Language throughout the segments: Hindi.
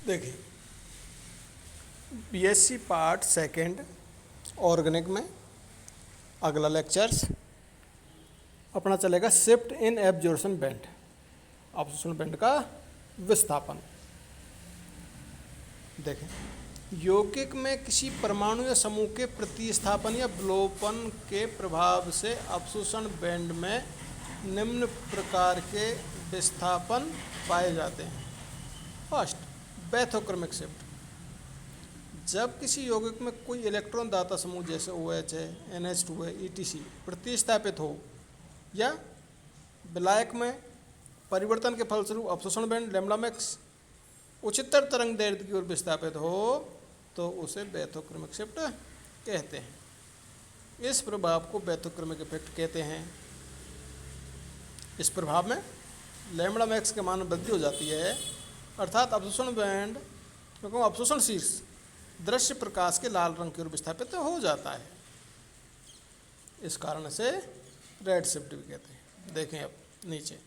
देखिए, बीएससी पार्ट सेकंड ऑर्गेनिक में अगला लेक्चर्स अपना चलेगा shift in absorption band, absorption band का विस्थापन। देखें, यौगिक में किसी परमाणु या समूह के प्रतिस्थापन या विलोपन के प्रभाव से अवशोषण बैंड में निम्न प्रकार के विस्थापन पाए जाते हैं। First, bathochromic shift. जब किसी यौगिक में कोई इलेक्ट्रॉन दाता समूह जैसे OH है, NH2 है, ETC प्रतिस्थापित हो या विलायक में परिवर्तन के फलस्वरूप अवशोषण बैंड लैम्ब्डा मैक्स उच्चतर तरंग दैर्ध्य की ओर विस्थापित हो तो उसे बैथोक्रमिक शिफ्ट कहते हैं। इस प्रभाव को बैथोक्रमिक इफेक्ट कहते हैं। इस प्रभाव में लैम्ब्डा मैक्स के मान में वृद्धि हो जाती है, अर्थात अवशोषण बैंड क्योंकि अवशोषण शीर्ष दृश्य प्रकाश के लाल रंग की ओर विस्थापित हो जाता है। इस कारण से रेड शिफ्ट भी कहते हैं। देखें अब नीचे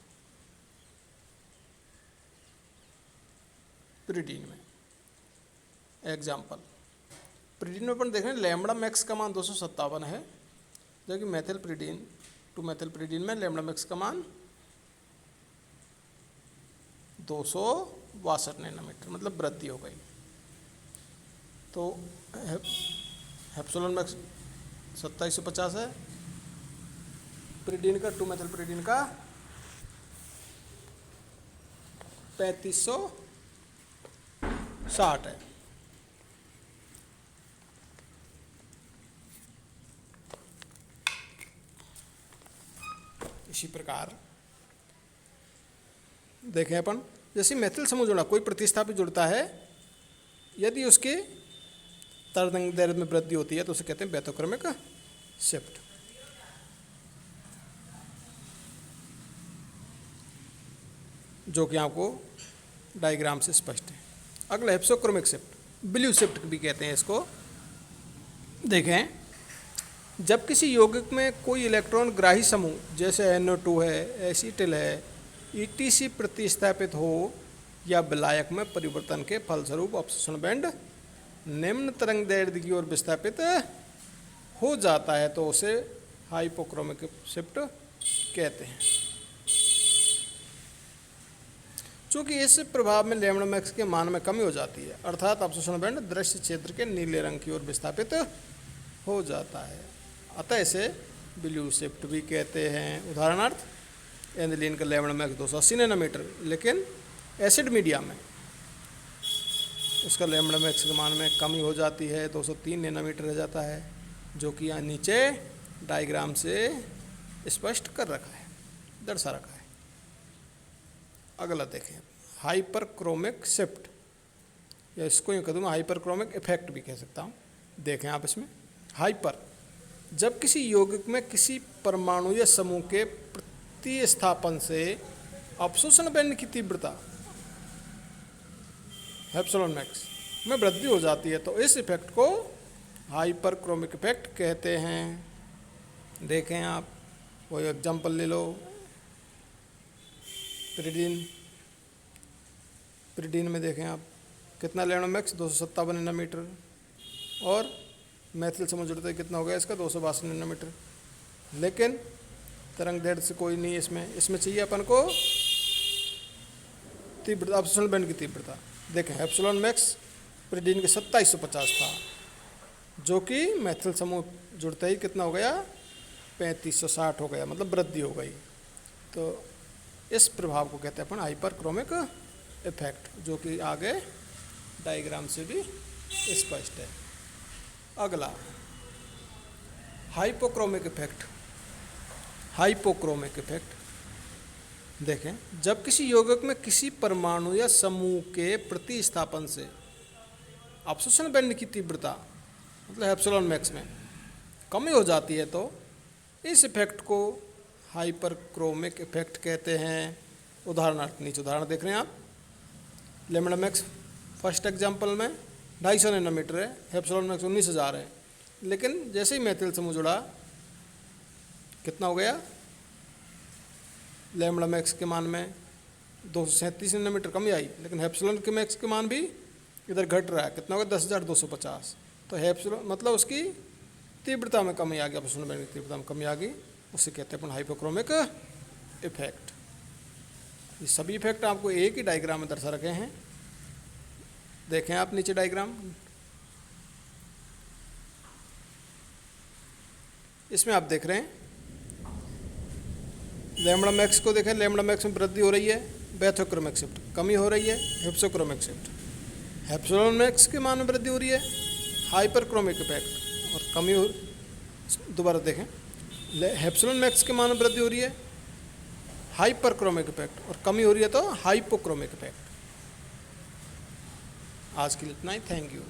प्रिडीन में एग्जाम्पल, प्रिडीन में अपन देख रहे हैं लैम्ब्डा मैक्स का मान 257 है, जबकि मेथिल प्रिडीन 2 मेथिल प्रिडीन में लैम्ब्डा मैक्स का मान 262 नैनोमीटर, मतलब वृद्धि हो गई। तो हेप्सोलन मैक्स 2750 है, प्रिडीन का 2 मेथिल प्रिडीन का 3560 है। इसी प्रकार देखें अपन, जैसे मेथिल समूह जुड़ा कोई प्रतिस्थापित जुड़ता है, यदि उसके तरंग दैर्ध्य में वृद्धि होती है तो उसे कहते हैं बैथोक्रमिक शिफ्ट। जो कि आपको डायग्राम से स्पष्ट है। अगला हेप्सोक्रोमिक शिफ्ट, ब्लू शिफ्ट भी कहते हैं इसको। देखें, जब किसी यौगिक में कोई इलेक्ट्रॉन ग्राही समूह जैसे NO2 है, एसिटिल है, ETC प्रतिस्थापित हो या विलायक में परिवर्तन के फलस्वरूप अवशोषण बैंड निम्न तरंग दैर्ध्य की ओर विस्थापित हो जाता है तो उसे हाइपोक्रोमिक शिफ्ट कहते हैं। चूँकि इस प्रभाव में लैम्ब्डा मैक्स के मान में कमी हो जाती है, अर्थात अवशोषण बैंड दृश्य क्षेत्र के नीले रंग की ओर विस्थापित हो जाता है, अतः इसे ब्लू शिफ्ट भी कहते हैं। उदाहरणार्थ, एनिलीन का लैम्ब्डा मैक्स 280 नैनोमीटर, लेकिन एसिड मीडिया में उसका लैम्ब्डा मैक्स के मान में कमी हो जाती है, 203 नैनोमीटर रह जाता है, जो कि यहाँ नीचे डायग्राम से स्पष्ट कर रखा है, दर्शा रखा है। अगला देखें, हाइपरक्रोमिक शिफ्ट, या इसको यूँ कह दूँ हाइपरक्रोमिक इफेक्ट भी कह सकता हूँ। देखें आप इसमें, हाइपर, जब किसी यौगिक में किसी परमाणु या समूह के प्रतिस्थापन से अवशोषण बैंड की तीव्रता एप्सिलॉन मैक्स में वृद्धि हो जाती है तो इस इफेक्ट को हाइपरक्रोमिक इफेक्ट कहते हैं। देखें आप, कोई एग्जांपल ले लो, प्रिडीन में देखें आप कितना लैम्ब्डा मैक्स 257 नैनोमीटर, और मेथिल समूह जुड़ते ही कितना हो गया इसका 262 नैनोमीटर, लेकिन तरंग दैर्ध्य से कोई नहीं इसमें चाहिए अपन को तीव्रता, अवशोषण बैंड की तीव्रता। देखें, एप्सिलॉन मैक्स प्रिडीन के 2750 था, जो कि मेथिल समूह जुड़ते ही कितना हो गया 3560 हो गया, मतलब वृद्धि हो गई। तो इस प्रभाव को कहते हैं अपन हाइपरक्रोमिक इफेक्ट, जो कि आगे डायग्राम से भी स्पष्ट है। अगला हाइपोक्रोमिक इफेक्ट, हाइपोक्रोमिक इफेक्ट। देखें, जब किसी यौगिक में किसी परमाणु या समूह के प्रतिस्थापन से अवशोषण बैंड की तीव्रता, मतलब एप्सिलॉन मैक्स में कमी हो जाती है तो इस इफेक्ट को हाइपरक्रोमिक इफेक्ट कहते हैं। उदाहरणार्थ, नीचे उदाहरण देख रहे हैं आप, लैम्ब्डा मैक्स फर्स्ट एग्जांपल में 250 नैनोमीटर है, एप्सिलॉन मैक्स 19,000 है, लेकिन जैसे ही मेथिल समूह जुड़ा कितना हो गया, लैम्ब्डा मैक्स के मान में 237 नैनोमीटर कमी आई, लेकिन एप्सिलॉन के मैक्स के मान भी इधर घट रहा है, कितना होगा 10,250। तो एप्सिलॉन मतलब उसकी तीव्रता में कमी आ गई, अवशोषण बैंड की तीव्रता में कमी आ गई, उसे कहते हैं अपन हाइपोक्रोमिक इफेक्ट। ये सभी इफेक्ट आपको एक ही डायग्राम में दर्शा रखे हैं, देखें आप नीचे डायग्राम। इसमें आप देख रहे हैं लैम्बडा मैक्स को देखें, लैम्बडा मैक्स में वृद्धि हो रही है, बेथोक्रोमिक शिफ्ट, कमी हो रही है हिप्सोक्रोमिक शिफ्ट। हेप्सिलॉन मैक्स के मान में वृद्धि हो रही है, हाइपरक्रोमिक इफेक्ट, और कमी हो, दोबारा देखें, हेप्सिलॉन मैक्स के मान में वृद्धि हो रही है, हाइपरक्रोमिक इफेक्ट, और कमी हो रही है तो हाइपोक्रोमिक इफेक्ट। आज के लिए इतना ही, थैंक यू।